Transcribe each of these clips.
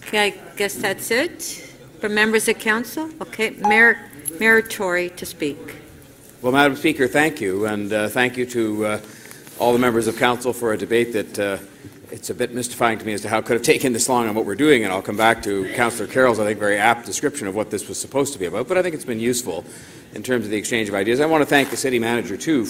Okay, I guess that's it. For members of council, okay, Mayor Tory to speak. Well, Madam Speaker, thank you, and thank you to all the members of council for a debate that it's a bit mystifying to me as to how it could have taken this long on what we're doing, and I'll come back to Councillor Carroll's, I think, very apt description of what this was supposed to be about, but I think it's been useful in terms of the exchange of ideas. I want to thank the City Manager, too,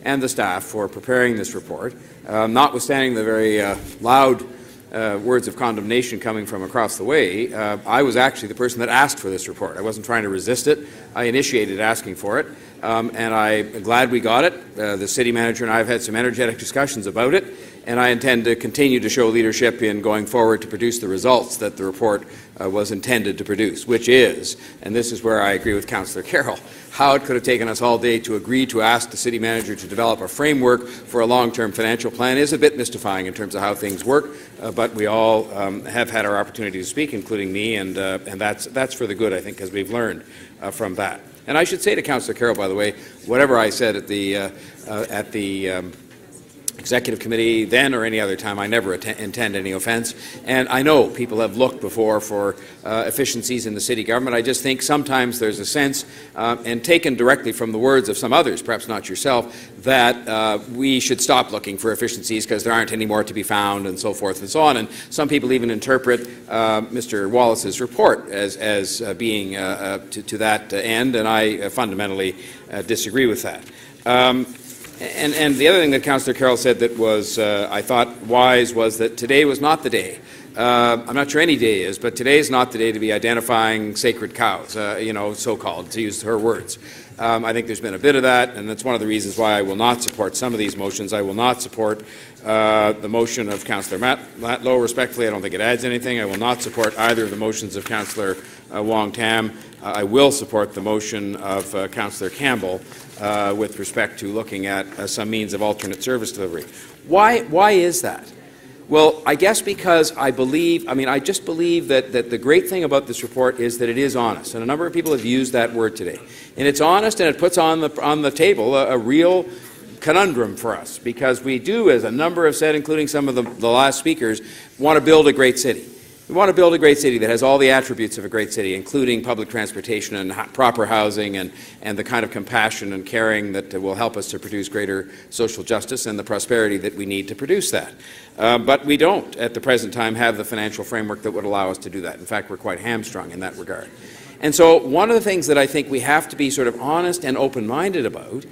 and the staff for preparing this report, notwithstanding the very loud words of condemnation coming from across the way. I was actually the person that asked for this report. I wasn't trying to resist it. I initiated asking for it, and I'm glad we got it. The City Manager and I have had some energetic discussions about it, and I intend to continue to show leadership in going forward to produce the results that the report was intended to produce, which is, and this is where I agree with Councillor Carroll, how it could have taken us all day to agree to ask the City Manager to develop a framework for a long-term financial plan is a bit mystifying in terms of how things work, but we all have had our opportunity to speak, including me, and that's for the good, I think, because we've learned from that. And I should say to Councillor Carroll, by the way, whatever I said at the Executive Committee then or any other time, I never intend any offence. And I know people have looked before for efficiencies in the city government. I just think sometimes there's a sense, and taken directly from the words of some others, perhaps not yourself, that we should stop looking for efficiencies because there aren't any more to be found and so forth and so on. And some people even interpret Mr. Wallace's report as being to that end, and I fundamentally disagree with that. And the other thing that Councillor Carroll said that was, I thought, wise was that today was not the day. I'm not sure any day is, but today is not the day to be identifying sacred cows, so-called, to use her words. I think there's been a bit of that, and that's one of the reasons why I will not support some of these motions. I will not support the motion of Councillor Matlow. Respectfully, I don't think it adds anything. I will not support either of the motions of Councillor Wong Tam. I will support the motion of Councillor Campbell with respect to looking at some means of alternate service delivery. Why is that? Well, I guess because I just believe that the great thing about this report is that it is honest, and a number of people have used that word today. And it's honest, and it puts on the table a real conundrum for us, because we do, as a number have said, including some of the last speakers, want to build a great city. We want to build a great city that has all the attributes of a great city, including public transportation and proper housing and the kind of compassion and caring that will help us to produce greater social justice and the prosperity that we need to produce that. But we don't, at the present time, have the financial framework that would allow us to do that. In fact, we're quite hamstrung in that regard. And so one of the things that I think we have to be sort of honest and open-minded about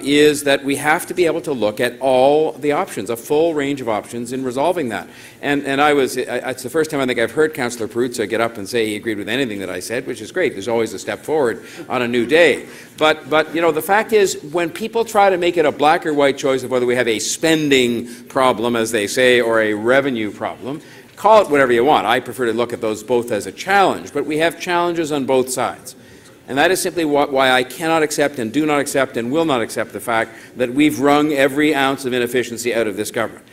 is that we have to be able to look at all the options, a full range of options in resolving that. And it's the first time I think I've heard Councillor Peruzza get up and say he agreed with anything that I said, which is great. There's always a step forward on a new day. But the fact is, when people try to make it a black or white choice of whether we have a spending problem, as they say, or a revenue problem, call it whatever you want. I prefer to look at those both as a challenge, but we have challenges on both sides. And that is simply why I cannot accept and do not accept and will not accept the fact that we've wrung every ounce of inefficiency out of this government.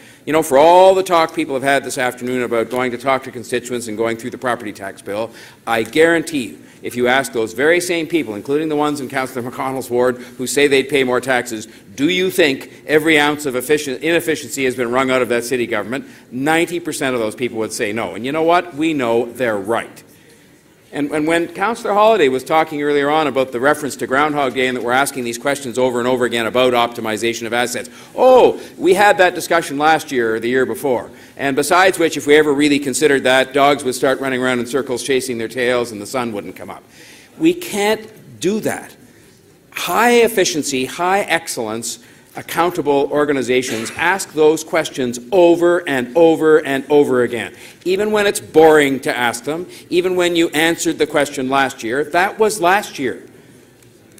For all the talk people have had this afternoon about going to talk to constituents and going through the property tax bill, I guarantee you, if you ask those very same people, including the ones in Councillor McConnell's ward who say they'd pay more taxes, do you think every ounce of inefficiency has been wrung out of that city government? 90% of those people would say no. And you know what? We know they're right. And when Councillor Holliday was talking earlier on about the reference to Groundhog Day and that we're asking these questions over and over again about optimization of assets, we had that discussion last year or the year before. And besides which, if we ever really considered that, dogs would start running around in circles chasing their tails and the sun wouldn't come up. We can't do that. High efficiency, high excellence, accountable organizations ask those questions over and over and over again. Even when it's boring to ask them, even when you answered the question last year, that was last year.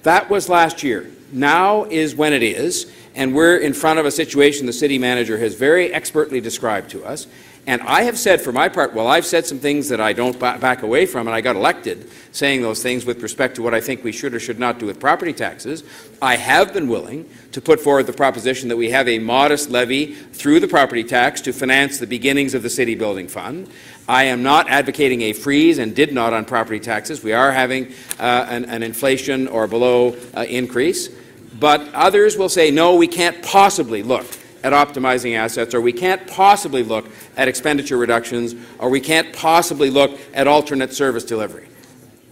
That was last year. Now is when it is, and we're in front of a situation the city manager has very expertly described to us. And I have said, for my part, I've said some things that I don't back away from, and I got elected saying those things with respect to what I think we should or should not do with property taxes. I have been willing to put forward the proposition that we have a modest levy through the property tax to finance the beginnings of the city building fund. I am not advocating a freeze and did not on property taxes. We are having an inflation or below increase. But others will say, no, we can't possibly look at optimizing assets, or we can't possibly look at expenditure reductions, or we can't possibly look at alternate service delivery,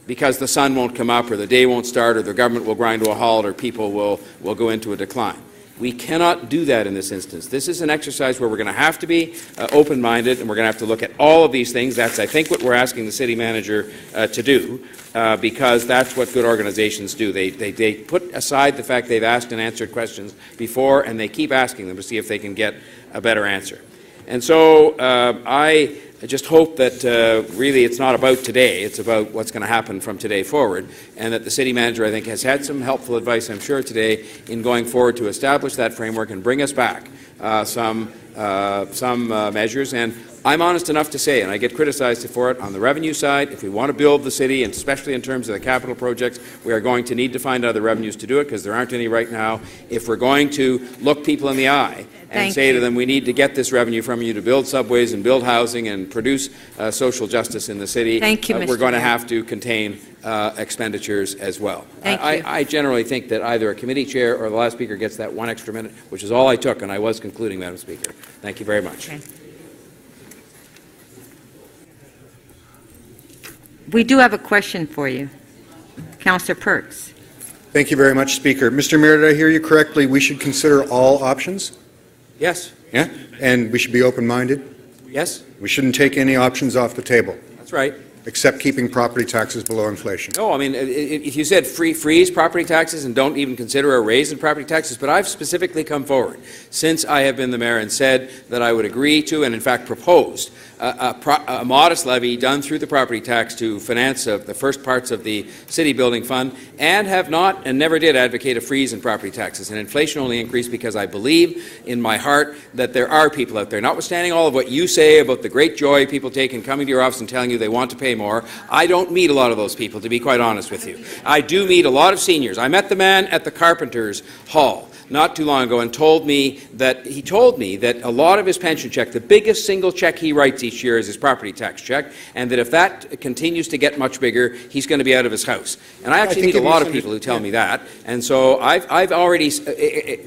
because the sun won't come up, or the day won't start, or the government will grind to a halt, or people will go into a decline. We cannot do that in this instance. This is an exercise where we're going to have to be open-minded, and we're going to have to look at all of these things. That's, I think, what we're asking the city manager to do, because that's what good organizations do. They put aside the fact they've asked and answered questions before, and they keep asking them to see if they can get a better answer. And so I just hope that really it's not about today, it's about what's going to happen from today forward, and that the city manager, I think, has had some helpful advice, I'm sure, today in going forward to establish that framework and bring us back some measures. And I'm honest enough to say, and I get criticized for it, on the revenue side, if we want to build the city, and especially in terms of the capital projects, we are going to need to find other revenues to do it, because there aren't any right now. If we're going to look people in the eye and say to them, we need to get this revenue from you to build subways and build housing and produce social justice in the city, we're going to have to contain expenditures as well. I generally think that either a committee chair or the last speaker gets that 1 extra minute, which is all I took, and I was concluding, Madam Speaker. Thank you very much. Okay. We do have a question for you. Councillor Perks. Thank you very much, Speaker. Mr. Mayor, did I hear you correctly? We should consider all options? Yes. Yeah? And we should be open-minded? Yes. We shouldn't take any options off the table? That's right. Except keeping property taxes below inflation? No, I mean, if you said freeze property taxes and don't even consider a raise in property taxes, but I've specifically come forward since I have been the mayor and said that I would agree to, and in fact proposed, a modest levy done through the property tax to finance the first parts of the city building fund, and have not and never did advocate a freeze in property taxes. And inflation only increased because I believe in my heart that there are people out there, notwithstanding all of what you say about the great joy people take in coming to your office and telling you they want to pay more. I don't meet a lot of those people, to be quite honest with you. I do meet a lot of seniors. I met the man at the Carpenters Hall not too long ago and told me that a lot of his pension check, the biggest single check he writes each year, is his property tax check, and that if that continues to get much bigger, he's going to be out of his house. And I actually meet a lot of people who tell me that, and so I've already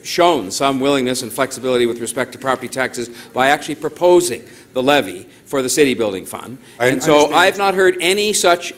shown some willingness and flexibility with respect to property taxes by actually proposing the levy for the city building fund. And so I've not heard any such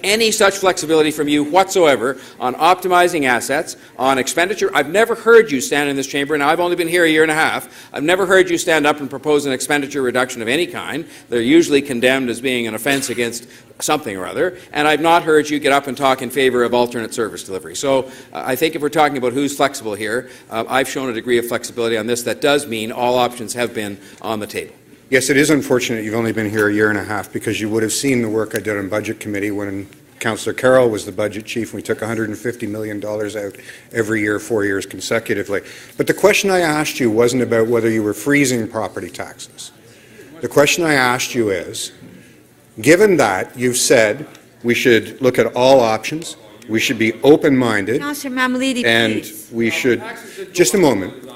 flexibility from you whatsoever on optimizing assets, on expenditure. I've never heard you stand in this chamber, and I've only been here a year and a half. I've never heard you stand up and propose an expenditure reduction of any kind. They're usually condemned as being an offence against something or other, and I've not heard you get up and talk in favour of alternate service delivery. So I think if we're talking about who's flexible here, I've shown a degree of flexibility on this that does mean all options have been on the table. Yes, it is unfortunate you've only been here a year and a half, because you would have seen the work I did on Budget Committee when Councillor Carroll was the budget chief. We took $150 million out every year, 4 years consecutively. But the question I asked you wasn't about whether you were freezing property taxes. The question I asked you is, given that you've said we should look at all options, we should be open-minded, Councillor Mamalidi, and please. we should, just a moment,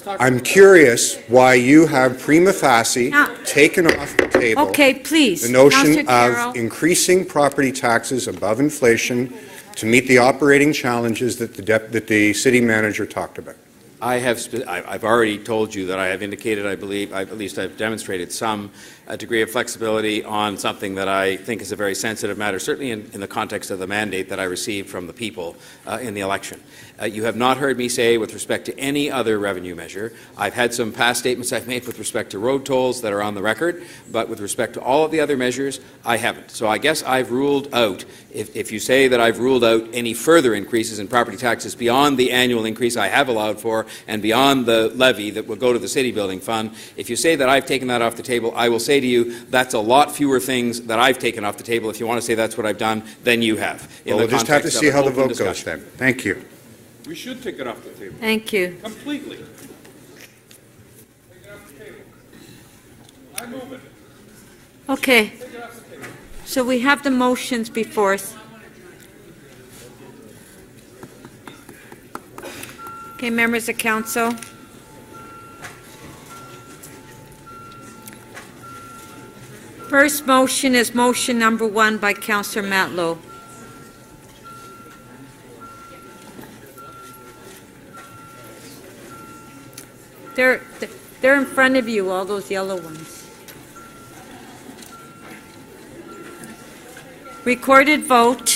I'm curious why you have prima facie taken off the table please. the notion Councillor of increasing property taxes above inflation to meet the operating challenges that the city manager talked about. I've already told you that I have indicated, I believe, at least I've demonstrated some degree of flexibility on something that I think is a very sensitive matter, certainly in the context of the mandate that I received from the people in the election. You have not heard me say with respect to any other revenue measure. I've had some past statements I've made with respect to road tolls that are on the record, but with respect to all of the other measures, I haven't. So I guess I've ruled out, if you say that I've ruled out any further increases in property taxes beyond the annual increase I have allowed for and beyond the levy that will go to the city building fund, if you say that I've taken that off the table, I will say to you that's a lot fewer things that I've taken off the table. If you want to say that's what I've done, then you have. Well, we'll just have to see how the vote goes then. Thank you. We should take it off the table. Thank you. Completely. Take it off the table. I move it. Okay. Take it off the table. So we have the motions before us. Okay, members of council. First motion is motion number 1 by Councillor Matlow. They're in front of you, all those yellow ones. Recorded vote.